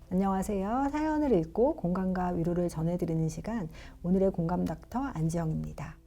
안녕하세요. 사연을 읽고 공감과 위로를 전해드리는 시간, 오늘의 공감 닥터 안지영입니다.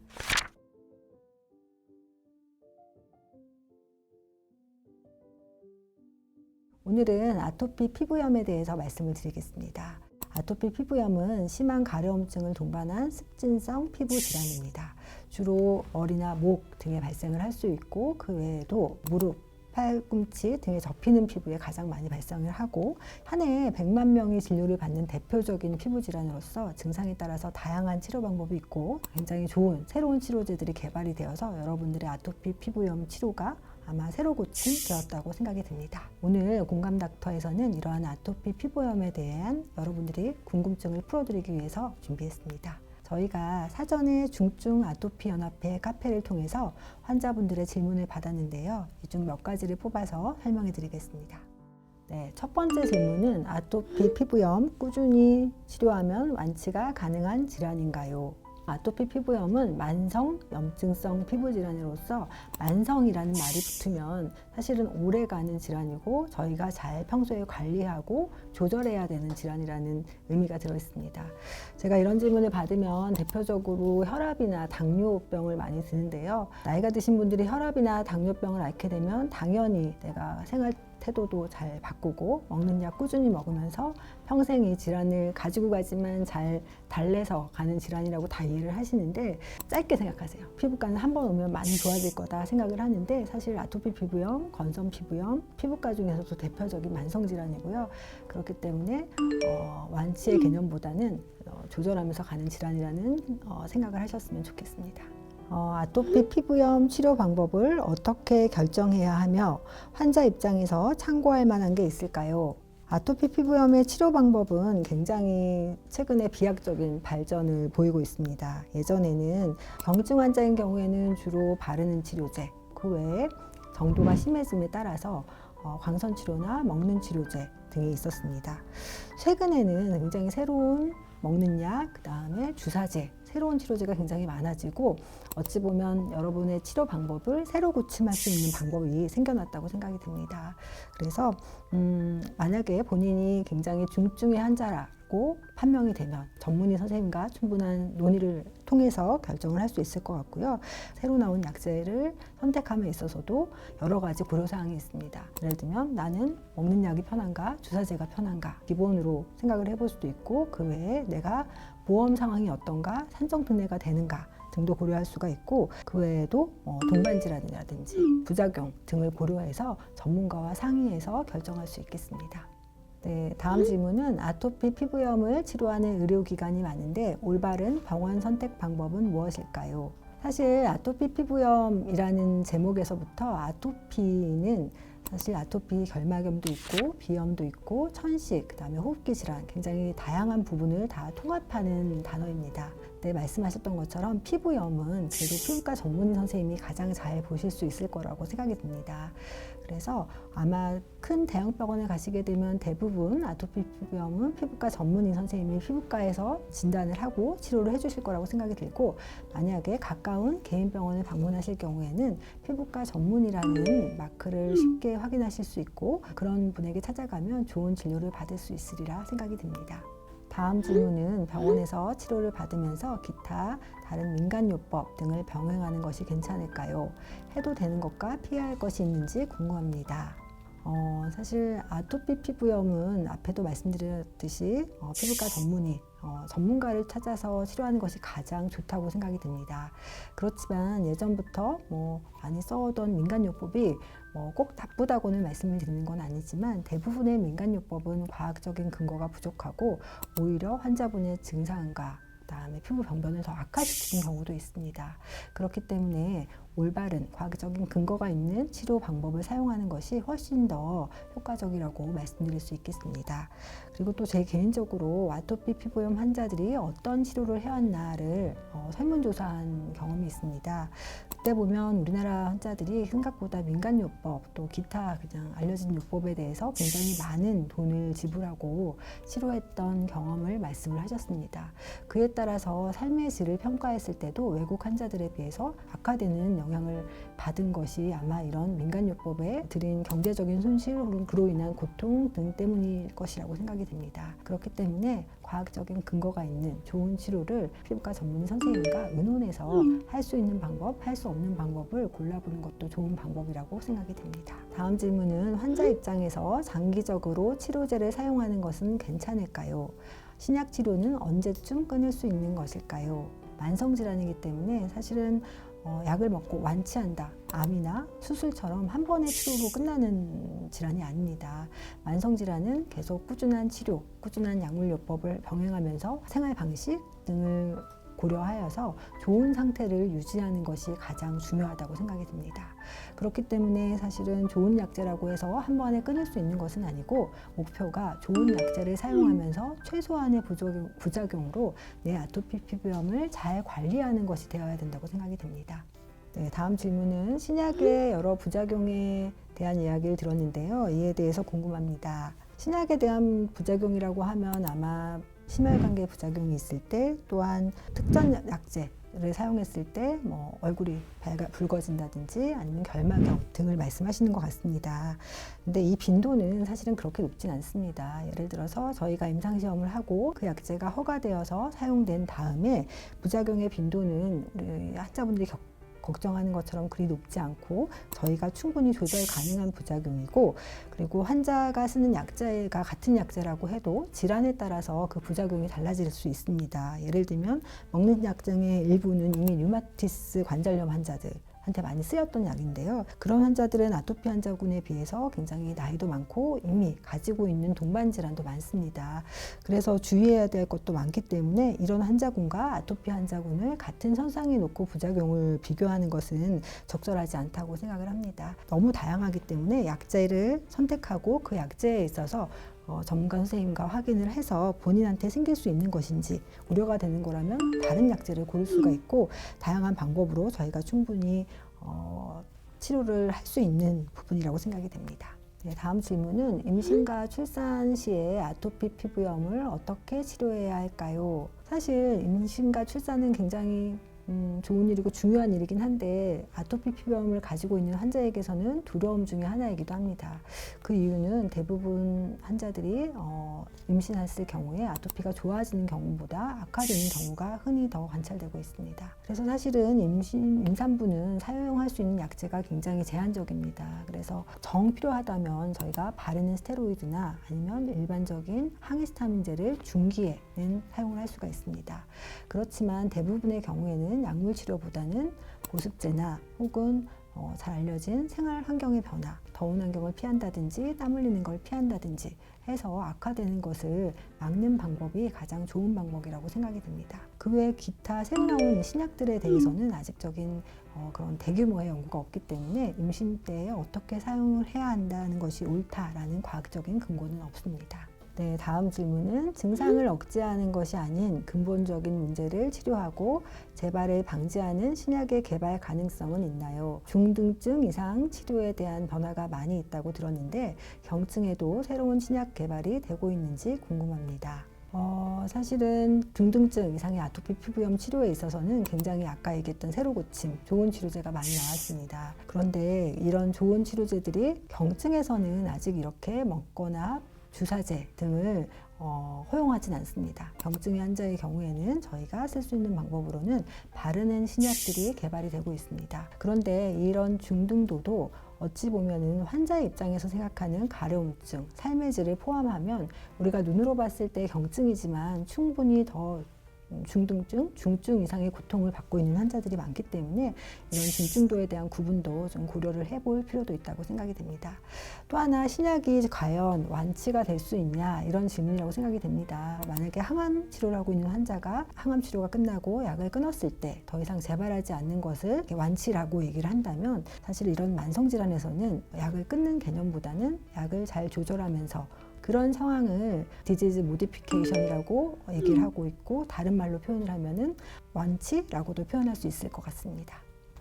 오늘은 아토피 피부염에 대해서 말씀을 드리겠습니다. 아토피 피부염은 심한 가려움증을 동반한 습진성 피부 질환입니다. 주로 머리나 목 등에 발생을 할 수 있고, 그 외에도 무릎, 팔꿈치 등에 접히는 피부에 가장 많이 발생을 하고, 한 해에 100만 명이 진료를 받는 대표적인 피부 질환으로서 증상에 따라서 다양한 치료 방법이 있고, 굉장히 좋은 새로운 치료제들이 개발이 되어서 여러분들의 아토피 피부염 치료가 아마 새로 고침 되었다고 생각이 듭니다. 오늘 공감 닥터에서는 이러한 아토피 피부염에 대한 여러분들이 궁금증을 풀어드리기 위해서 준비했습니다. 저희가 사전에 중증 아토피 연합회 카페를 통해서 환자분들의 질문을 받았는데요. 이 중 몇 가지를 뽑아서 설명해 드리겠습니다. 네, 첫 번째 질문은 아토피 피부염 꾸준히 치료하면 완치가 가능한 질환인가요? 아토피 피부염은 만성 염증성 피부 질환으로서 만성이라는 말이 붙으면 사실은 오래가는 질환이고, 저희가 잘 평소에 관리하고 조절해야 되는 질환이라는 의미가 들어 있습니다. 제가 이런 질문을 받으면 대표적으로 혈압이나 당뇨병을 많이 드는데요. 나이가 드신 분들이 혈압이나 당뇨병을 앓게 되면 당연히 내가 생활 태도도 잘 바꾸고 먹는 약 꾸준히 먹으면서 평생 이 질환을 가지고 가지만 잘 달래서 가는 질환이라고 다 이해를 하시는데, 짧게 생각하세요. 피부과는 한 번 오면 많이 좋아질 거다 생각을 하는데, 사실 아토피 피부염, 건성 피부염, 피부과 중에서도 대표적인 만성 질환이고요. 그렇기 때문에 완치의 개념보다는 조절하면서 가는 질환이라는 생각을 하셨으면 좋겠습니다. 아토피 피부염 치료 방법을 어떻게 결정해야 하며 환자 입장에서 참고할 만한 게 있을까요? 아토피 피부염의 치료 방법은 굉장히 최근에 비약적인 발전을 보이고 있습니다. 예전에는 경증 환자인 경우에는 주로 바르는 치료제, 그 외에 정도가 심해짐에 따라서 광선 치료나 먹는 치료제 등이 있었습니다. 최근에는 굉장히 새로운 먹는 약, 그 다음에 주사제, 새로운 치료제가 굉장히 많아지고, 어찌 보면 여러분의 치료 방법을 새로 고침할 수 있는 방법이 생겨났다고 생각이 듭니다. 그래서 만약에 본인이 굉장히 중증의 환자라고 판명이 되면 전문의 선생님과 충분한 논의를 통해서 결정을 할 수 있을 것 같고요. 새로 나온 약제를 선택함에 있어서도 여러 가지 고려사항이 있습니다. 예를 들면 나는 먹는 약이 편한가, 주사제가 편한가 기본으로 생각을 해볼 수도 있고, 그 외에 내가 보험 상황이 어떤가, 산정특례가 되는가 등도 고려할 수가 있고, 그 외에도 동반질환이라든지 부작용 등을 고려해서 전문가와 상의해서 결정할 수 있겠습니다. 네, 다음 질문은 아토피 피부염을 치료하는 의료기관이 많은데 올바른 병원 선택 방법은 무엇일까요? 사실 아토피 피부염이라는 제목에서부터 아토피는 사실 아토피 결막염도 있고 비염도 있고 천식, 그 다음에 호흡기 질환, 굉장히 다양한 부분을 다 통합하는 단어입니다. 네, 말씀하셨던 것처럼 피부염은 그래도 피부과 전문의 선생님이 가장 잘 보실 수 있을 거라고 생각이 듭니다. 그래서 아마 큰 대형 병원에 가시게 되면 대부분 아토피 피부염은 피부과 전문의 선생님이 피부과에서 진단을 하고 치료를 해주실 거라고 생각이 들고, 만약에 가까운 개인 병원을 방문하실 경우에는 피부과 전문의라는 마크를 쉽게 확인하실 수 있고, 그런 분에게 찾아가면 좋은 진료를 받을 수 있으리라 생각이 듭니다. 다음 질문은 병원에서 치료를 받으면서 기타 다른 민간요법 등을 병행하는 것이 괜찮을까요? 해도 되는 것과 피해야 할 것이 있는지 궁금합니다. 사실 아토피 피부염은 앞에도 말씀드렸듯이 피부과 전문의, 전문가를 찾아서 치료하는 것이 가장 좋다고 생각이 듭니다. 그렇지만 예전부터 많이 써오던 민간요법이 꼭 나쁘다고는 말씀을 드리는 건 아니지만, 대부분의 민간요법은 과학적인 근거가 부족하고 오히려 환자분의 증상과 그다음에 피부 병변을 더 악화시키는 경우도 있습니다. 그렇기 때문에 올바른 과학적인 근거가 있는 치료 방법을 사용하는 것이 훨씬 더 효과적이라고 말씀드릴 수 있겠습니다. 그리고 또 제 개인적으로 아토피 피부염 환자들이 어떤 치료를 해왔나를 설문조사한 경험이 있습니다. 그때 보면 우리나라 환자들이 생각보다 민간요법, 또 기타 그냥 알려진 요법에 대해서 굉장히 많은 돈을 지불하고 치료했던 경험을 말씀을 하셨습니다. 그에 따라서 삶의 질을 평가했을 때도 외국 환자들에 비해서 악화되는 영향을 받은 것이 아마 이런 민간요법에 들인 경제적인 손실 혹은 그로 인한 고통 등 때문일 것이라고 생각이 됩니다. 그렇기 때문에 과학적인 근거가 있는 좋은 치료를 피부과 전문 선생님과 의논해서 할 수 있는 방법, 할 수 없는 방법을 골라보는 것도 좋은 방법이라고 생각이 됩니다. 다음 질문은 환자 입장에서 장기적으로 치료제를 사용하는 것은 괜찮을까요? 신약 치료는 언제쯤 끊을 수 있는 것일까요? 만성질환이기 때문에 사실은 약을 먹고 완치한다. 암이나 수술처럼 한 번의 치료로 끝나는 질환이 아닙니다. 만성질환은 계속 꾸준한 치료, 꾸준한 약물요법을 병행하면서 생활 방식 등을 고려하여서 좋은 상태를 유지하는 것이 가장 중요하다고 생각이 듭니다. 그렇기 때문에 사실은 좋은 약제라고 해서 한 번에 끊을 수 있는 것은 아니고 목표가 좋은 약제를 사용하면서 최소한의 부작용으로 내 아토피 피부염을 잘 관리하는 것이 되어야 된다고 생각이 됩니다. 네, 다음 질문은 신약의 여러 부작용에 대한 이야기를 들었는데요. 이에 대해서 궁금합니다. 신약에 대한 부작용이라고 하면 아마 심혈관계 부작용이 있을 때, 또한 특정 약제를 사용했을 때 얼굴이 붉어진다든지 아니면 결막염 등을 말씀하시는 것 같습니다. 근데 이 빈도는 사실은 그렇게 높진 않습니다. 예를 들어서 저희가 임상시험을 하고 그 약제가 허가되어서 사용된 다음에 부작용의 빈도는 환자분들이 걱정하는 것처럼 그리 높지 않고 저희가 충분히 조절 가능한 부작용이고, 그리고 환자가 쓰는 약제가 같은 약제라고 해도 질환에 따라서 그 부작용이 달라질 수 있습니다. 예를 들면 먹는 약 중에 일부는 이미 류마티스 관절염 환자들한테 많이 쓰였던 약인데요. 그런 환자들은 아토피 환자군에 비해서 굉장히 나이도 많고 이미 가지고 있는 동반 질환도 많습니다. 그래서 주의해야 될 것도 많기 때문에 이런 환자군과 아토피 환자군을 같은 선상에 놓고 부작용을 비교하는 것은 적절하지 않다고 생각을 합니다. 너무 다양하기 때문에 약제를 선택하고 그 약제에 있어서 전문가 선생님과 확인을 해서 본인한테 생길 수 있는 것인지, 우려가 되는 거라면 다른 약제를 고를 수가 있고, 다양한 방법으로 저희가 충분히 치료를 할 수 있는 부분이라고 생각이 됩니다. 네, 다음 질문은 임신과 출산 시에 아토피 피부염을 어떻게 치료해야 할까요? 사실 임신과 출산은 굉장히 좋은 일이고 중요한 일이긴 한데 아토피 피부염을 가지고 있는 환자에게서는 두려움 중에 하나이기도 합니다. 그 이유는 대부분 환자들이 임신했을 경우에 아토피가 좋아지는 경우보다 악화되는 경우가 흔히 더 관찰되고 있습니다. 그래서 사실은 임산부는 사용할 수 있는 약제가 굉장히 제한적입니다. 그래서 정 필요하다면 저희가 바르는 스테로이드나 아니면 일반적인 항히스타민제를 중기에는 사용을 할 수가 있습니다. 그렇지만 대부분의 경우에는 약물 치료보다는 보습제나 혹은 잘 알려진 생활 환경의 변화, 더운 환경을 피한다든지 땀 흘리는 걸 피한다든지 해서 악화되는 것을 막는 방법이 가장 좋은 방법이라고 생각이 듭니다. 그 외에 기타 새로 나온 신약들에 대해서는 아직적인 그런 대규모의 연구가 없기 때문에 임신 때에 어떻게 사용을 해야 한다는 것이 옳다라는 과학적인 근거는 없습니다. 네, 다음 질문은 증상을 억제하는 것이 아닌 근본적인 문제를 치료하고 재발을 방지하는 신약의 개발 가능성은 있나요? 중등증 이상 치료에 대한 변화가 많이 있다고 들었는데 경증에도 새로운 신약 개발이 되고 있는지 궁금합니다. 사실은 중등증 이상의 아토피 피부염 치료에 있어서는 굉장히 아까 얘기했던 세로 고침, 좋은 치료제가 많이 나왔습니다. 그런데 이런 좋은 치료제들이 경증에서는 아직 이렇게 먹거나 주사제 등을 허용하진 않습니다. 경증의 환자의 경우에는 저희가 쓸 수 있는 방법으로는 바르는 신약들이 개발이 되고 있습니다. 그런데 이런 중등도도 어찌 보면은 환자의 입장에서 생각하는 가려움증, 삶의 질을 포함하면 우리가 눈으로 봤을 때 경증이지만 충분히 더 중등증, 중증 이상의 고통을 받고 있는 환자들이 많기 때문에 이런 중증도에 대한 구분도 좀 고려를 해볼 필요도 있다고 생각이 됩니다. 또 하나 신약이 과연 완치가 될 수 있냐 이런 질문이라고 생각이 됩니다. 만약에 항암 치료를 하고 있는 환자가 항암 치료가 끝나고 약을 끊었을 때 더 이상 재발하지 않는 것을 완치라고 얘기를 한다면 사실 이런 만성질환에서는 약을 끊는 개념보다는 약을 잘 조절하면서 그런 상황을 디지즈 모디피케이션이라고 얘기를 하고 있고, 다른 말로 표현을 하면은 완치라고도 표현할 수 있을 것 같습니다.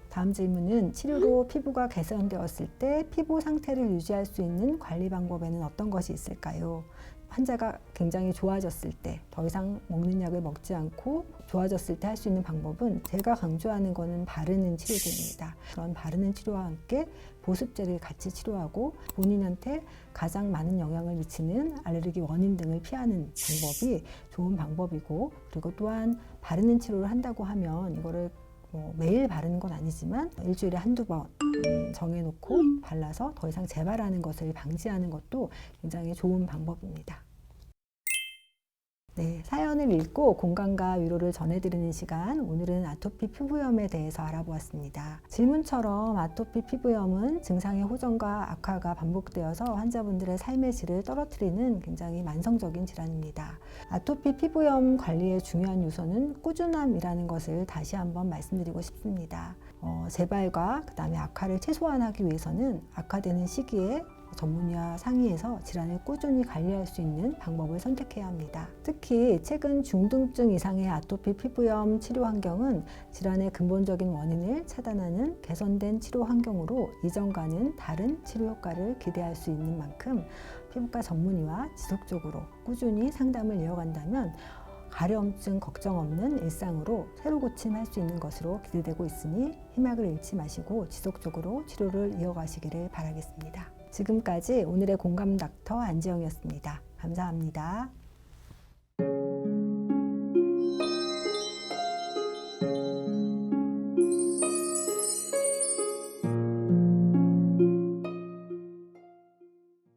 다음 질문은 치료로 피부가 개선되었을 때 피부 상태를 유지할 수 있는 관리 방법에는 어떤 것이 있을까요? 환자가 굉장히 좋아졌을 때, 더 이상 먹는 약을 먹지 않고 좋아졌을 때 할 수 있는 방법은 제가 강조하는 거는 바르는 치료제입니다. 그런 바르는 치료와 함께 보습제를 같이 치료하고 본인한테 가장 많은 영향을 미치는 알레르기 원인 등을 피하는 방법이 좋은 방법이고, 그리고 또한 바르는 치료를 한다고 하면 이거를 매일 바르는 건 아니지만 일주일에 한두 번 정해놓고 발라서 더 이상 재발하는 것을 방지하는 것도 굉장히 좋은 방법입니다. 네, 사연을 읽고 공감과 위로를 전해드리는 시간, 오늘은 아토피 피부염에 대해서 알아보았습니다. 질문처럼 아토피 피부염은 증상의 호전과 악화가 반복되어서 환자분들의 삶의 질을 떨어뜨리는 굉장히 만성적인 질환입니다. 아토피 피부염 관리의 중요한 요소는 꾸준함이라는 것을 다시 한번 말씀드리고 싶습니다. 재발과 그다음에 악화를 최소화하기 위해서는 악화되는 시기에 전문의와 상의해서 질환을 꾸준히 관리할 수 있는 방법을 선택해야 합니다. 특히 최근 중등증 이상의 아토피 피부염 치료 환경은 질환의 근본적인 원인을 차단하는 개선된 치료 환경으로 이전과는 다른 치료 효과를 기대할 수 있는 만큼 피부과 전문의와 지속적으로 꾸준히 상담을 이어간다면 가려움증 걱정 없는 일상으로 새로 고침할 수 있는 것으로 기대되고 있으니 희망을 잃지 마시고 지속적으로 치료를 이어가시기를 바라겠습니다. 지금까지 오늘의 공감 닥터 안지영이었습니다. 감사합니다.